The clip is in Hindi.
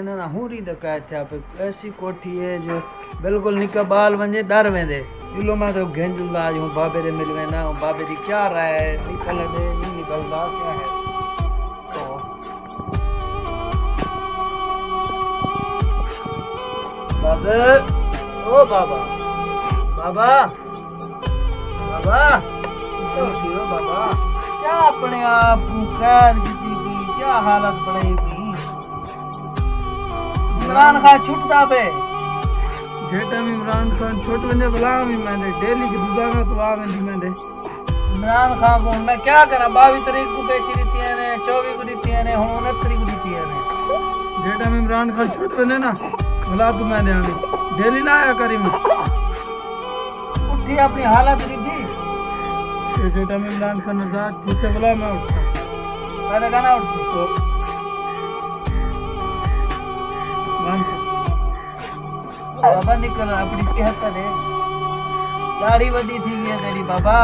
ना हुरी दकाय थिया पे ऐसी कोठी है जो बिल्कुल निका बाल वंजे डर वेंदे दिलो में तो घेंजूंगा आज हूँ बाबे रे मिल वेना हूँ बाबे री क्या राय है निकल दे नहीं निकलदा क्या है तो बाबे ओ बाबा बाबा बाबा तो क्यों बाबा क्या अपने आप खैर की क्या हालत बनाई थी इमरान खान छुटता पे जेटा में इमरान खान छोट वने बुला में मैंने डेली की दुजागा तो आ वेंदी मैंने इमरान खान को मैं क्या करा 22 तारीख को पेशी रीति है ने 24 को रीति है ने हुन 29 तारीख को रीति है ने जेटा में इमरान खान छोट वने ना बुला तो मैंने आनी डेली ना आया करी मैं उठी अपनी हालत रीति जेटा में इमरान खान नजात ठीक है बुला मैं उठता मैंने गाना उठती तो बाबा निकल अपनी सेहत दे दाढ़ी वधी थी गई तेरी बाबा।